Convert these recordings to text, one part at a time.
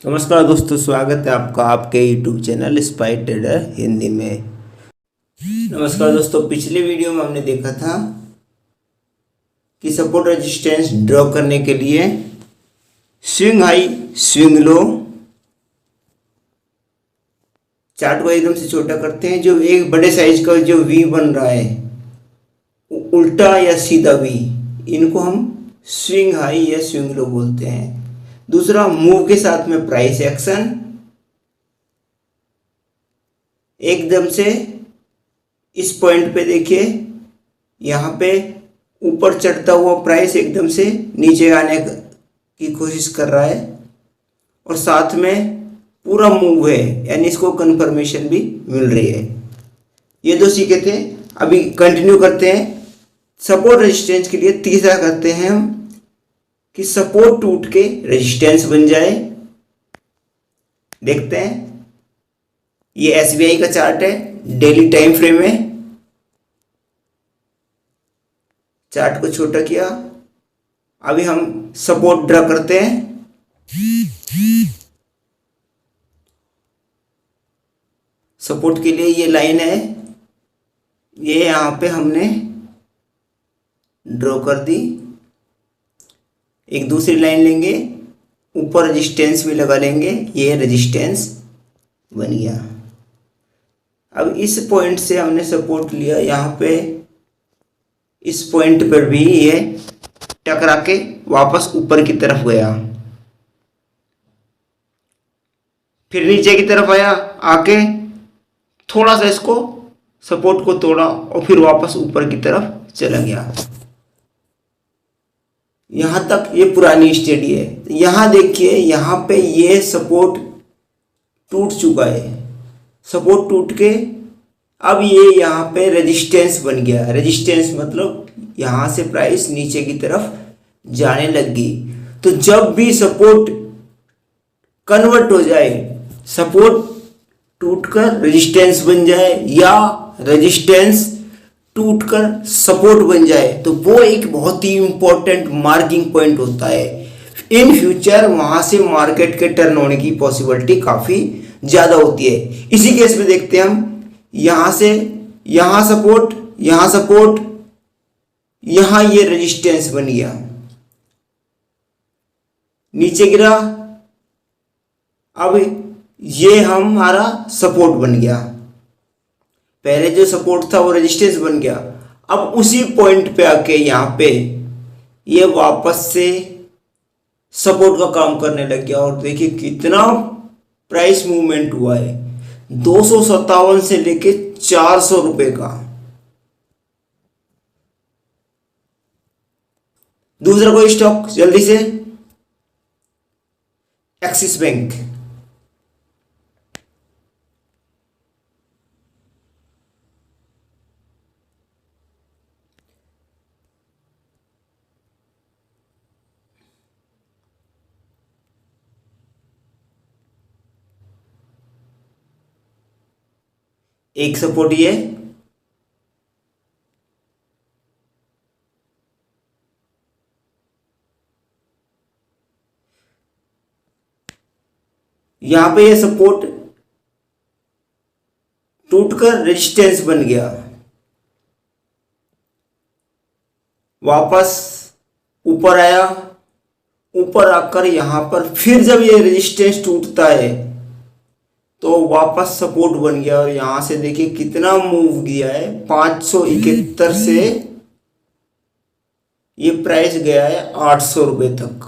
नमस्कार दोस्तों, स्वागत है आपका आपके YouTube channel spy trader Hindi में। नमस्कार दोस्तों, पिछले वीडियो में हमने देखा था कि सपोर्ट रेजिस्टेंस ड्रॉ करने के लिए swing high swing low chart को एकदम से छोटा करते हैं। जो एक बड़े साइज का जो वी बन रहा है उल्टा या सीधा वी, इनको हम स्विंग हाई या स्विंग लो बोलते हैं। दूसरा, मूव के साथ में प्राइस एक्शन, एकदम से इस पॉइंट पे देखिए, यहाँ पे ऊपर चढ़ता हुआ प्राइस एकदम से नीचे आने की कोशिश कर रहा है और साथ में पूरा मूव है, यानी इसको कंफर्मेशन भी मिल रही है। ये दो सीखे थे। अभी कंटिन्यू करते हैं। सपोर्ट रेजिस्टेंस के लिए तीसरा करते हैं हम कि सपोर्ट टूट के रेजिस्टेंस बन जाए। देखते हैं, ये एसबीआई का चार्ट है, डेली टाइम फ्रेम में। चार्ट को छोटा किया। अभी हम सपोर्ट ड्रा करते हैं। सपोर्ट के लिए ये लाइन है, ये यहां पे हमने ड्रॉ कर दी। एक दूसरी लाइन लेंगे, ऊपर रेजिस्टेंस भी लगा लेंगे, ये रेजिस्टेंस बन गया। अब इस पॉइंट से हमने सपोर्ट लिया, यहाँ पे इस पॉइंट पर भी ये टकरा के वापस ऊपर की तरफ गया, फिर नीचे की तरफ आया, आके थोड़ा सा इसको सपोर्ट को तोड़ा और फिर वापस ऊपर की तरफ चला गया। यहां तक ये पुरानी स्टडी है। यहां देखिए, यहां पे ये सपोर्ट टूट चुका है। सपोर्ट टूट के अब ये यहां पे रेजिस्टेंस बन गया। रेजिस्टेंस मतलब यहां से प्राइस नीचे की तरफ जाने लगी। तो जब भी सपोर्ट कन्वर्ट हो जाए, सपोर्ट टूटकर रेजिस्टेंस बन जाए या रेजिस्टेंस टूटकर सपोर्ट बन जाए, तो वो एक बहुत ही इंपॉर्टेंट मार्किंग पॉइंट होता है। इन फ्यूचर वहां से मार्केट के टर्न होने की पॉसिबिलिटी काफी ज्यादा होती है। इसी केस में देखते हैं हम, यहां से यहां सपोर्ट, यहां सपोर्ट, यहां ये रेजिस्टेंस बन गया, नीचे गिरा, अब ये हमारा सपोर्ट बन गया। पहले जो सपोर्ट था वो रेजिस्टेंस बन गया। अब उसी पॉइंट पे आके यहाँ पे ये वापस से सपोर्ट का काम करने लग गया और देखिए कितना प्राइस मूवमेंट हुआ है, 257 से लेके 400 रुपए का। दूसरा कोई स्टॉक जल्दी से, एक्सिस बैंक। एक सपोर्ट ये, यहां पे ये सपोर्ट टूटकर रेजिस्टेंस बन गया, वापस ऊपर आया, ऊपर आकर यहां पर फिर जब ये रेजिस्टेंस टूटता है तो वापस सपोर्ट बन गया और यहां से देखिए कितना मूव किया है, 571 से ये प्राइस गया है 800 रुपए तक।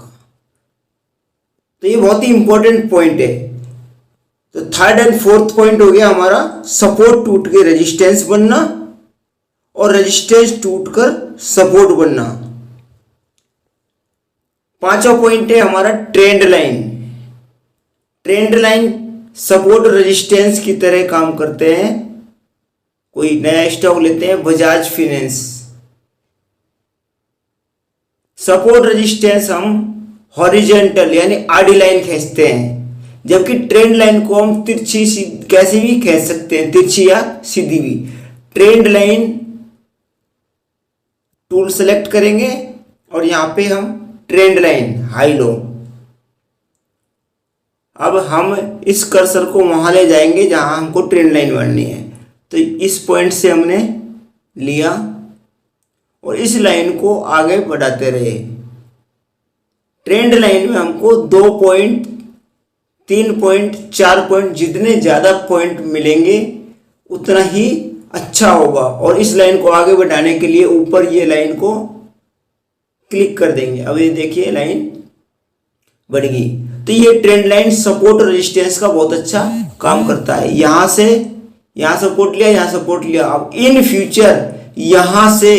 तो ये बहुत ही इंपॉर्टेंट पॉइंट है। तो थर्ड एंड फोर्थ पॉइंट हो गया हमारा सपोर्ट टूट के रेजिस्टेंस बनना और रेजिस्टेंस टूटकर सपोर्ट बनना। पांचवा पॉइंट है हमारा trend line. Trend line support resistance की तरह काम करते हैं। कोई नया स्टॉक लेते हैं, बजाज फाइनेंस, सपोर्ट रेजिस्टेंस हम हॉरिजॉन्टल यानी आड़ी लाइन खींचते हैं, जबकि ट्रेंड लाइन को हम तिरछी कैसे भी खींच सकते हैं, तिरछी या सीधी भी। ट्रेंड लाइन टूल सेलेक्ट करेंगे और यहां पे हम ट्रेंड लाइन हाई लो, अब हम इस कर्सर को वहां ले जाएंगे जहां हमको ट्रेंड लाइन बननी है। तो इस पॉइंट से हमने लिया और इस लाइन को आगे बढ़ाते रहे। ट्रेंड लाइन में हमको 2 पॉइंट, 3 पॉइंट, 4 पॉइंट, जितने ज़्यादा पॉइंट मिलेंगे उतना ही अच्छा होगा। और इस लाइन को आगे बढ़ाने के लिए ऊपर ये लाइन को क्लिक कर देंगे। अब ये देखिए लाइन बढ़ गई। तो ये ट्रेंड लाइन सपोर्ट और रेजिस्टेंस का बहुत अच्छा काम करता है। यहाँ से यहाँ सपोर्ट लिया, यहाँ सपोर्ट लिया। अब इन फ्यूचर यहाँ से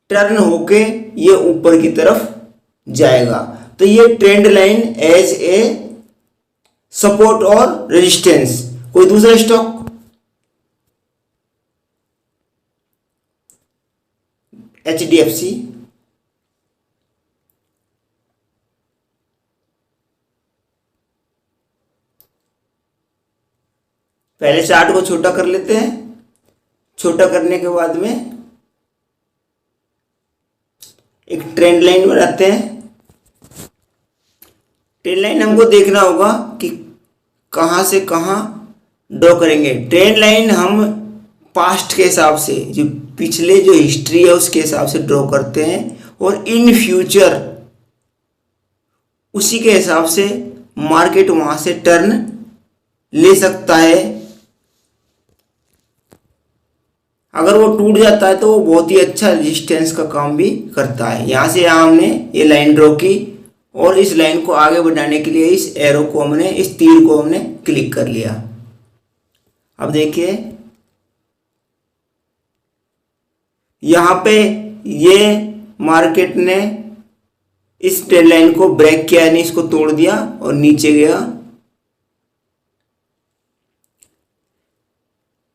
टर्न होके ये ऊपर की तरफ जाएगा। तो ये trend line as a support और रेजिस्टेंस। कोई दूसरा स्टॉक? HDFC, पहले चार्ट को छोटा कर लेते हैं। छोटा करने के बाद में एक ट्रेंड लाइन बनाते हैं। ट्रेंड लाइन हमको देखना होगा कि कहाँ से कहाँ ड्रॉ करेंगे। ट्रेंड लाइन हम पास्ट के हिसाब से, जो पिछले जो हिस्ट्री है उसके हिसाब से ड्रॉ करते हैं और इन फ्यूचर उसी के हिसाब से मार्केट वहाँ से टर्न ले सकता है। अगर वो टूट जाता है तो वो बहुत ही अच्छा रेजिस्टेंस का काम भी करता है। यहाँ से यहाँ हमने ये लाइन ड्रॉ की और इस लाइन को आगे बढ़ाने के लिए इस एरो को हमने, इस तीर को हमने क्लिक कर लिया। अब देखिए यहाँ पे ये मार्केट ने इस ट्रेंड लाइन को ब्रेक किया, यानी इसको तोड़ दिया और नीचे गया।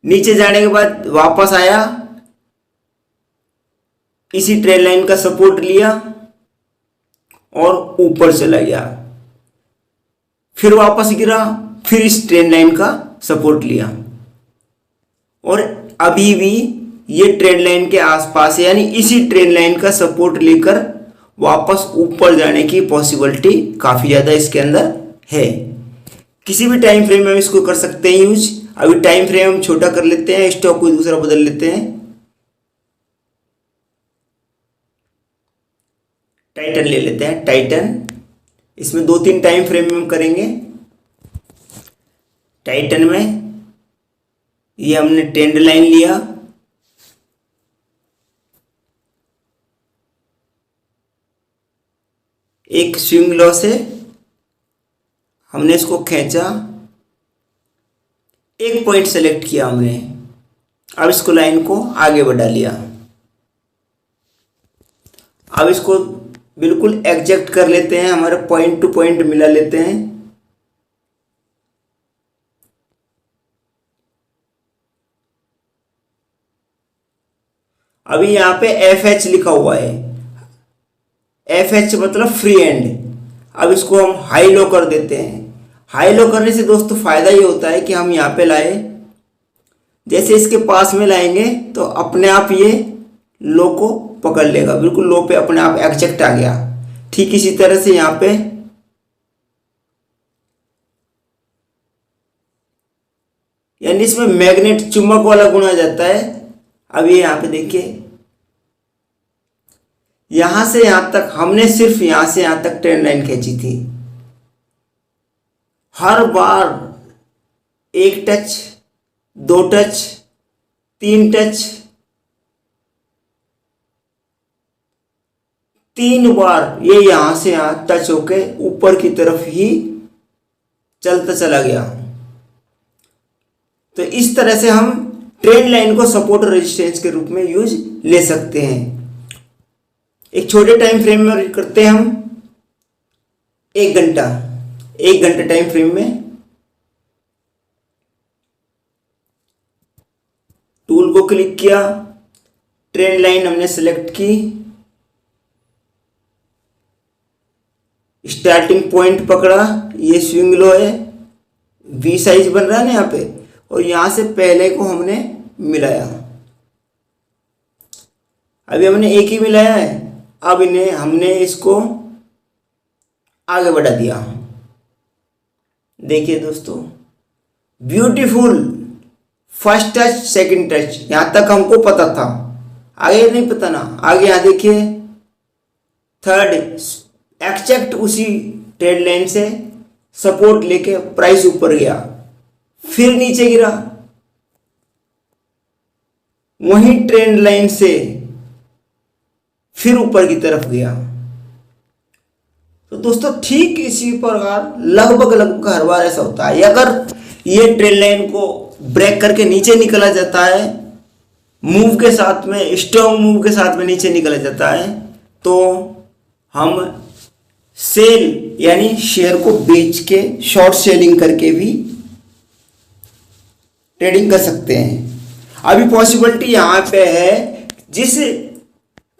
नीचे जाने के बाद वापस आया, इसी ट्रेंड लाइन का सपोर्ट लिया और ऊपर चला गया। फिर वापस गिरा, फिर इस ट्रेंड लाइन का सपोर्ट लिया और अभी भी ये ट्रेंड लाइन के आसपास है, यानी इसी ट्रेंड लाइन का सपोर्ट लेकर वापस ऊपर जाने की पॉसिबिलिटी काफ़ी ज़्यादा इसके अंदर है। किसी भी टाइम फ्रेम में हम इसको कर सकते हैं यूज। अभी टाइम फ्रेम हम छोटा कर लेते हैं, स्टॉक कोई दूसरा बदल लेते हैं। टाइटन ले लेते हैं, टाइटन। इसमें 2-3 टाइम फ्रेम में हम करेंगे। टाइटन में ये हमने ट्रेंड लाइन लिया, एक स्विंग लो से हमने इसको खींचा, एक पॉइंट सेलेक्ट किया हमने। अब इसको लाइन को आगे बढ़ा लिया। अब इसको बिल्कुल एग्जैक्ट कर लेते हैं, हमारे पॉइंट टू पॉइंट मिला लेते हैं। अभी यहाँ पे FH लिखा हुआ है, FH मतलब फ्री एंड। अब इसको हम हाई लो कर देते हैं। हाई लो करने से दोस्तों फायदा ये होता है कि हम यहाँ पे लाए, जैसे इसके पास में लाएंगे तो अपने आप ये लो को पकड़ लेगा, बिल्कुल लो पे अपने आप एग्जैक्ट आ गया। ठीक इसी तरह से यहाँ पे यानी इसमें मैग्नेट, चुंबक वाला गुण आ जाता है। अब ये यहाँ पे देखिए, यहां से यहां तक हमने सिर्फ यहां से यहां तक ट्रेंड लाइन खींची थी। हर बार 1 टच, 2 टच, 3 टच, 3 बार ये यहां से यहां टच होके ऊपर की तरफ ही चलता चला गया। तो इस तरह से हम ट्रेंड लाइन को सपोर्ट और रेजिस्टेंस के रूप में यूज ले सकते हैं। एक छोटे टाइम फ्रेम में करते हैं हम 1 घंटा। 1 घंटे टाइम फ्रेम में टूल को क्लिक किया, ट्रेंड लाइन हमने सेलेक्ट की, स्टार्टिंग पॉइंट पकड़ा, ये स्विंग लो है, V साइज बन रहा है ना यहाँ पे, और यहां से पहले को हमने मिलाया। अभी हमने एक ही मिलाया है। अब इन्हें हमने इसको आगे बढ़ा दिया। देखिए दोस्तों, beautiful, first touch second touch, यहाँ तक हमको पता था, आगे नहीं पता ना। आगे यहाँ देखिए थर्ड, एक्जैक्ट उसी ट्रेंड लाइन से सपोर्ट लेके प्राइस ऊपर गया, फिर नीचे गिरा, वहीं ट्रेंड लाइन से फिर ऊपर की तरफ गया। तो दोस्तों ठीक इसी प्रकार लगभग हर बार ऐसा होता है। अगर ये ट्रेंड लाइन को ब्रेक करके नीचे निकला जाता है, मूव के साथ में, स्ट्रॉन्ग मूव के साथ में नीचे निकला जाता है, तो हम सेल यानी शेयर को बेच के शॉर्ट सेलिंग करके भी ट्रेडिंग कर सकते हैं। अभी पॉसिबिलिटी यहाँ पे है, जिस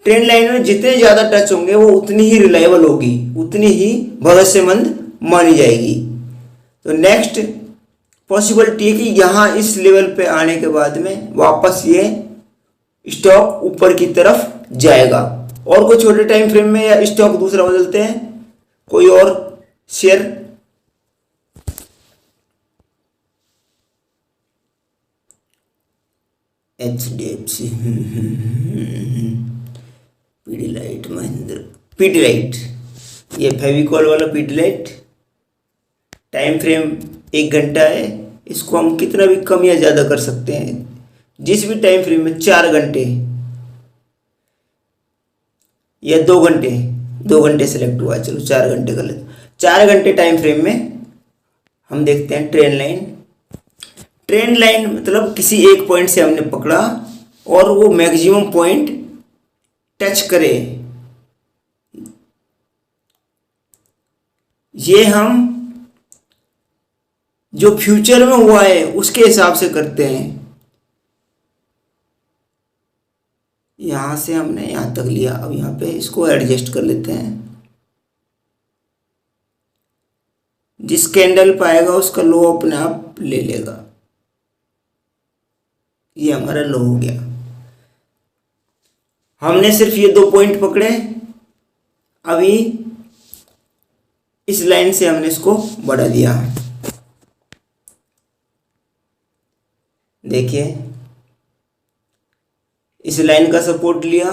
ट्रेंड लाइन में जितने ज़्यादा टच होंगे वो उतनी ही रिलायबल होगी, उतनी ही भरोसेमंद मानी जाएगी। तो नेक्स्ट पॉसिबिलिटी है कि यहाँ इस लेवल पे आने के बाद में वापस ये स्टॉक ऊपर की तरफ जाएगा। और कोई छोटे टाइम फ्रेम में या स्टॉक दूसरा बदलते हैं, कोई और शेयर। HDFC, पीडीलाइट, महिंद्रा, पीडीलाइट, ये फेविकॉल वाला पीडीलाइट, टाइम फ्रेम 1 घंटा है। इसको हम कितना भी कम या ज़्यादा कर सकते हैं, जिस भी टाइम फ्रेम में 4 घंटे या 2 घंटे, 2 घंटे सेलेक्ट हुआ, चलो 4 घंटे कर लेते। 4 घंटे टाइम फ्रेम में हम देखते हैं ट्रेंड लाइन। ट्रेंड लाइन मतलब किसी एक पॉइंट से हमने पकड़ा और वो मैक्सिमम पॉइंट टच करे, ये हम जो फ्यूचर में हुआ है उसके हिसाब से करते हैं। यहां से हमने यहां तक लिया, अब यहां पे इसको एडजस्ट कर लेते हैं। जिस कैंडल पाएगा उसका लो अपने आप ले लेगा। ये हमारा लो हो गया। हमने सिर्फ ये 2 पॉइंट पकड़े, अभी इस लाइन से हमने इसको बढ़ा दिया। देखिए इस लाइन का सपोर्ट लिया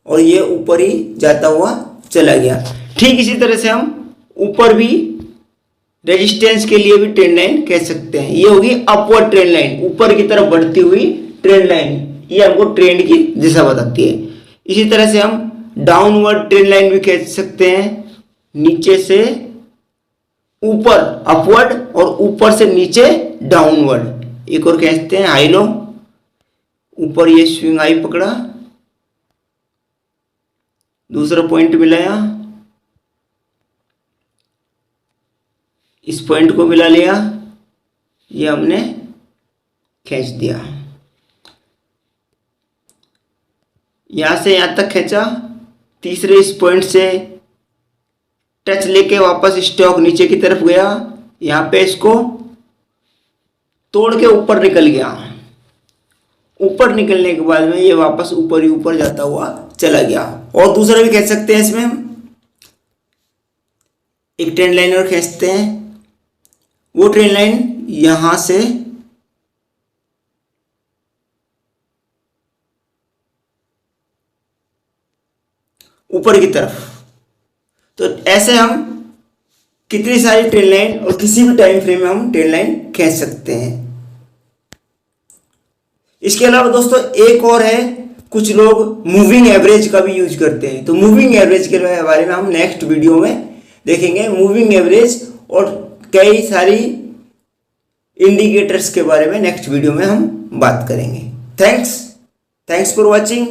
और ये ऊपर ही जाता हुआ चला गया। ठीक इसी तरह से हम ऊपर भी रेजिस्टेंस के लिए भी ट्रेंड लाइन कह सकते हैं। ये होगी अपवर्ड ट्रेंड लाइन, ऊपर की तरफ बढ़ती हुई ट्रेंड लाइन, ये हमको ट्रेंड की दिशा बताती है। इसी तरह से हम डाउनवर्ड ट्रेंड लाइन भी कह सकते हैं, नीचे से ऊपर अपवर्ड और ऊपर से नीचे डाउनवर्ड। एक और कहते हैं हाई लो, ऊपर ये स्विंग हाई पकड़ा, दूसरा पॉइंट मिलाया, इस पॉइंट को मिला लिया, ये हमने खींच दिया, यहां से यहां तक खींचा, तीसरे इस पॉइंट से टच लेके वापस स्टॉक नीचे की तरफ गया, यहां पे इसको तोड़ के ऊपर निकल गया। ऊपर निकलने के बाद में ये वापस ऊपर ही ऊपर जाता हुआ चला गया। और दूसरा भी कह सकते हैं, इसमें हम एक ट्रेंड लाइन और खींचते हैं। वो ट्रेंड लाइन यहां से ऊपर की तरफ, तो ऐसे हम कितनी सारी ट्रेंड लाइन और किसी भी टाइम फ्रेम में हम ट्रेंड लाइन खींच सकते हैं। इसके अलावा दोस्तों एक और है, कुछ लोग मूविंग एवरेज का भी यूज करते हैं। तो मूविंग एवरेज के बारे में हम नेक्स्ट वीडियो में देखेंगे। मूविंग एवरेज और कई सारी इंडिकेटर्स के बारे में नेक्स्ट वीडियो में हम बात करेंगे। Thanks for watching.